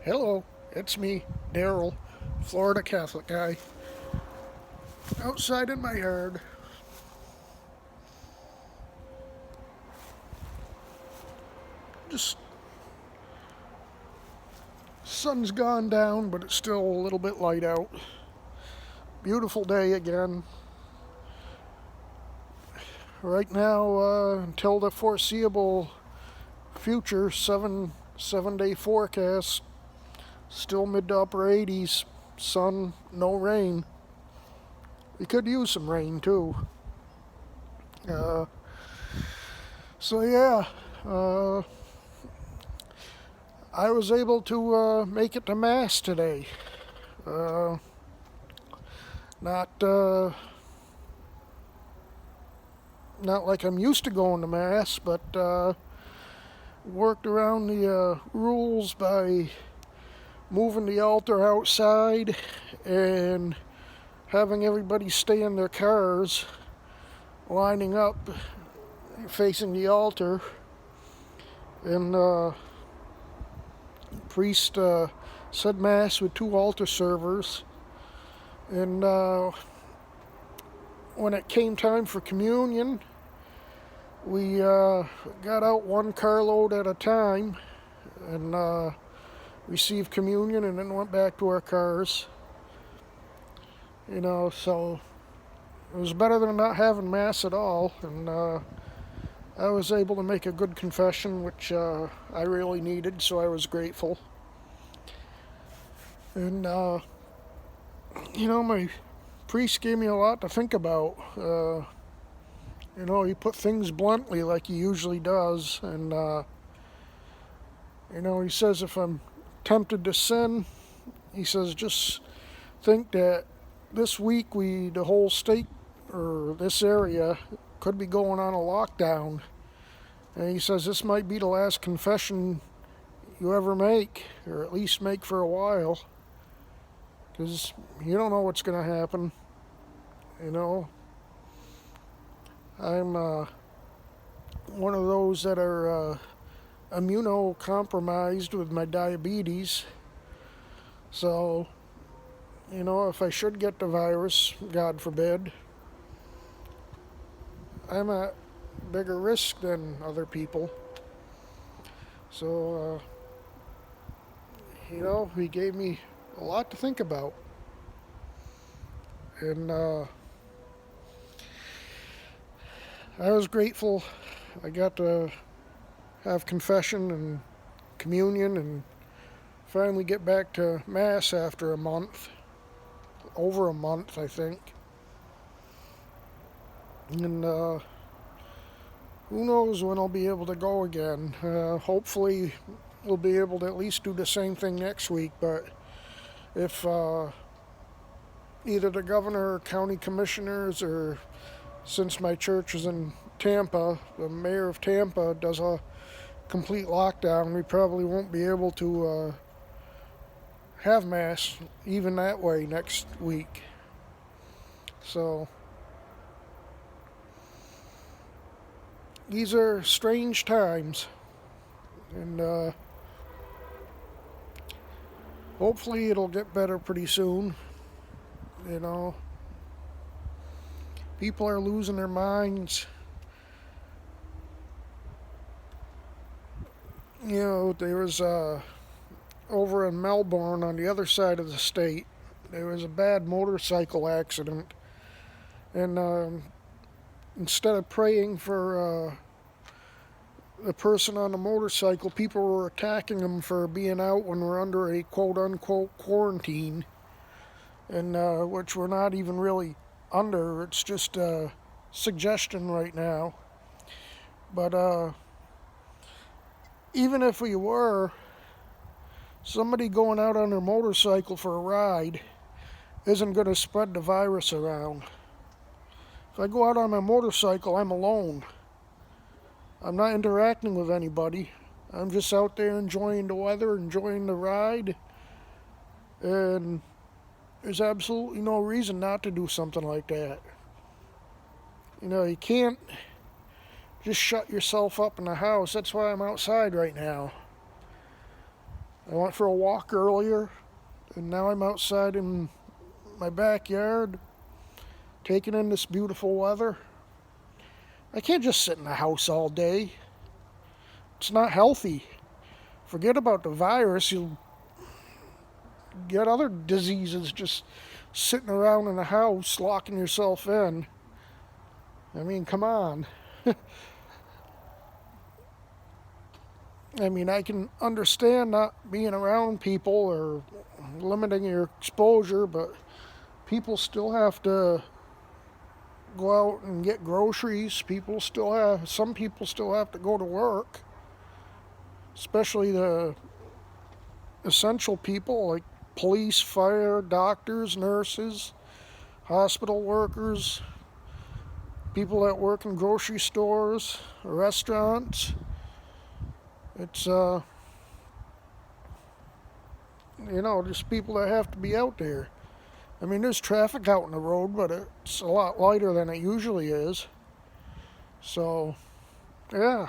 Hello, it's me, Daryl, Florida Catholic guy, outside in my yard. Just sun's gone down, but it's still a little bit light out. Beautiful day again. Right now, until the foreseeable future, seven day forecast. Still mid to upper 80s. Sun, no rain. We could use some rain too. Uh, so yeah, I was able to make it to mass today. Uh, not not like I'm used to going to mass, but worked around the rules by moving the altar outside and having everybody stay in their cars, lining up, facing the altar, and priest said mass with two altar servers, and when it came time for communion, we got out one carload at a time and received communion and then went back to our cars. So it was better than not having mass at all, and I was able to make a good confession, which I really needed, so I was grateful. And my priest gave me a lot to think about. He put things bluntly like he usually does, and he says if I'm tempted to sin, he says just think that this week the whole state or this area could be going on a lockdown, and he says this might be the last confession you ever make, or at least make for a while, because you don't know what's going to happen. I'm one of those that are immunocompromised with my diabetes. So, if I should get the virus, God forbid, I'm at bigger risk than other people. So, he gave me a lot to think about. And I was grateful I got to have confession and communion and finally get back to mass after a month. Over a month, I think. And who knows when I'll be able to go again. Hopefully we'll be able to at least do the same thing next week, but if either the governor or county commissioners, or since my church is in Tampa, the mayor of Tampa does a complete lockdown, we probably won't be able to have mass even that way next week. So these are strange times, and hopefully it'll get better pretty soon. People are losing their minds. There was over in Melbourne on the other side of the state, there was a bad motorcycle accident, and instead of praying for the person on the motorcycle, people were attacking them for being out when we're under a quote-unquote quarantine, and which we're not even really under. It's just a suggestion right now. But even if we were, somebody going out on their motorcycle for a ride isn't going to spread the virus around. If I go out on my motorcycle, I'm alone. I'm not interacting with anybody. I'm just out there enjoying the weather, enjoying the ride, and there's absolutely no reason not to do something like that. You can't just shut yourself up in the house. That's why I'm outside right now. I went for a walk earlier, and now I'm outside in my backyard taking in this beautiful weather. I can't just sit in the house all day. It's not healthy. Forget about the virus, you'll get other diseases just sitting around in the house, locking yourself in. I mean, come on. I mean, I can understand not being around people or limiting your exposure, but people still have to go out and get groceries. Some people still have to go to work, especially the essential people like police, fire, doctors, nurses, hospital workers, people that work in grocery stores, restaurants. It's just people that have to be out there. I mean, there's traffic out in the road, but it's a lot lighter than it usually is. So, yeah,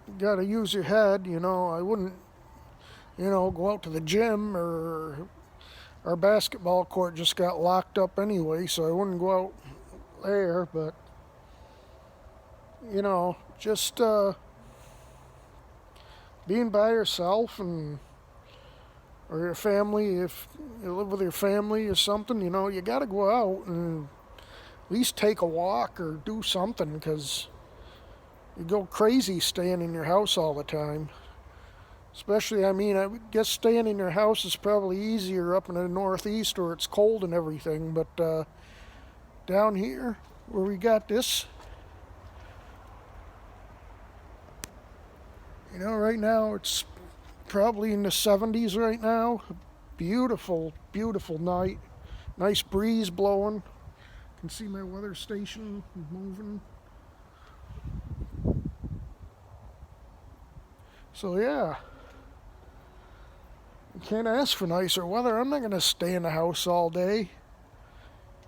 you gotta use your head. I wouldn't, go out to the gym, or our basketball court just got locked up anyway, so I wouldn't go out there. But, just being by yourself or your family, if you live with your family or something, you got to go out and at least take a walk or do something, because you go crazy staying in your house all the time. Especially, I mean, I guess staying in your house is probably easier up in the Northeast where it's cold and everything, but down here where we got this, right now it's probably in the 70s right now. Beautiful, beautiful night. Nice breeze blowing. Can see my weather station moving. So yeah, you can't ask for nicer weather. I'm not going to stay in the house all day.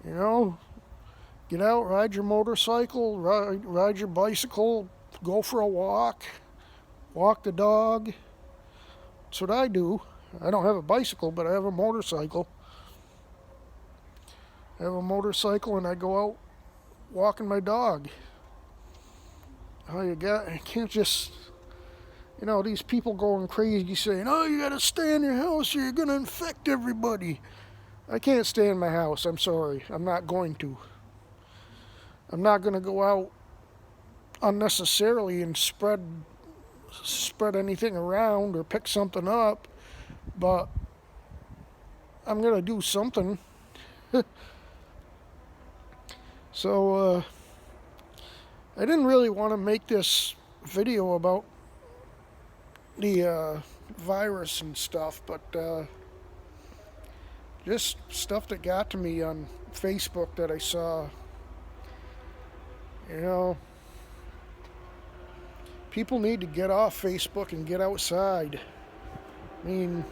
Get out, ride your motorcycle, ride your bicycle, go for a walk, walk the dog. That's what I do. I don't have a bicycle, but I have a motorcycle. I have a motorcycle and I go out walking my dog. I can't just, these people going crazy saying, oh, you gotta stay in your house or you're gonna infect everybody. I can't stay in my house. I'm sorry. I'm not going to. I'm not gonna go out unnecessarily and spread anything around or pick something up, but I'm gonna do something. So I didn't really want to make this video about the virus and stuff, but just stuff that got to me on Facebook that I saw. People need to get off Facebook and get outside. I mean,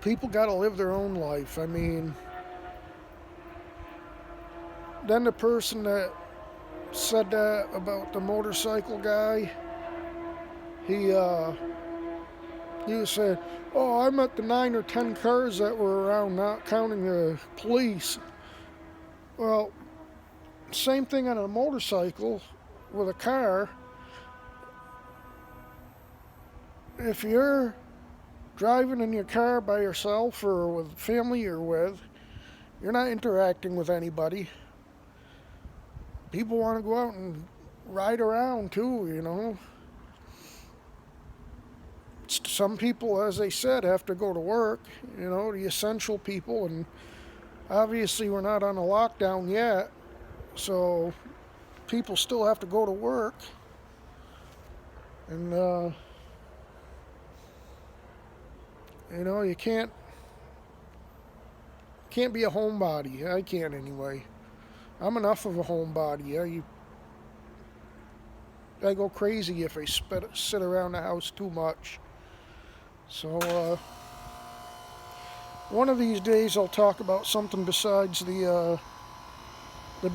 people got to live their own life. I mean, then the person that said that about the motorcycle guy, he was saying, oh, I met the 9 or 10 cars that were around, not counting the police. Well, same thing on a motorcycle with a car. If you're driving in your car by yourself or with family you're with, you're not interacting with anybody. People want to go out and ride around too, Some people, as I said, have to go to work, the essential people, and obviously we're not on a lockdown yet, so people still have to go to work. And, you can't be a homebody. I can't anyway. I'm enough of a homebody. I go crazy if I sit around the house too much. So, one of these days I'll talk about something besides the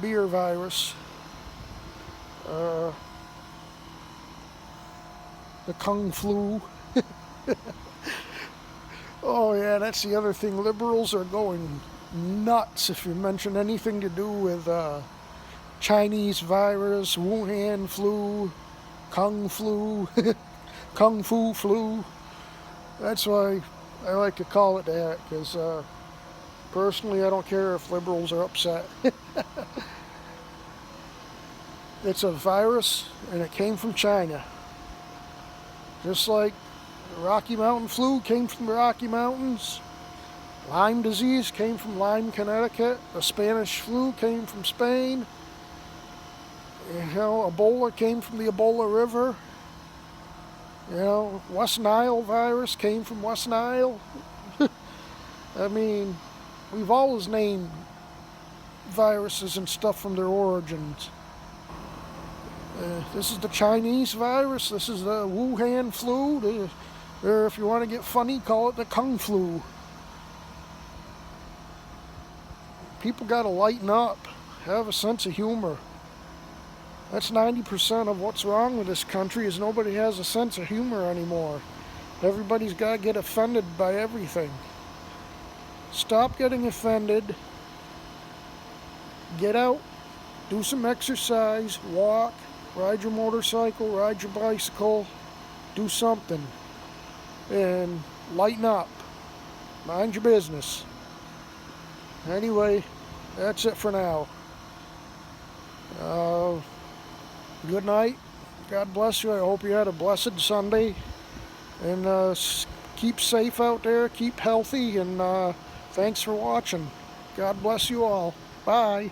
beer virus. the Kung flu. Oh yeah, that's the other thing. Liberals are going nuts if you mention anything to do with Chinese virus, Wuhan flu, Kung flu, Kung Fu flu. That's why I like to call it that, because personally I don't care if liberals are upset. It's a virus and it came from China. Just like the Rocky Mountain flu came from the Rocky Mountains. Lyme disease came from Lyme, Connecticut. The Spanish flu came from Spain. You know, Ebola came from the Ebola River. You know, West Nile virus came from West Nile. I mean, we've always named viruses and stuff from their origins. This is the Chinese virus. This is the Wuhan flu. Or if you want to get funny, call it the Kung flu. People got to lighten up. Have a sense of humor. That's 90% of what's wrong with this country is nobody has a sense of humor anymore. Everybody's got to get offended by everything. Stop getting offended. Get out. Do some exercise. Walk. Ride your motorcycle. Ride your bicycle. Do something. And lighten up. Mind your business. Anyway, that's it for now. Good night. God bless you. I hope you had a blessed Sunday. And keep safe out there. Keep healthy. And thanks for watching. God bless you all. Bye.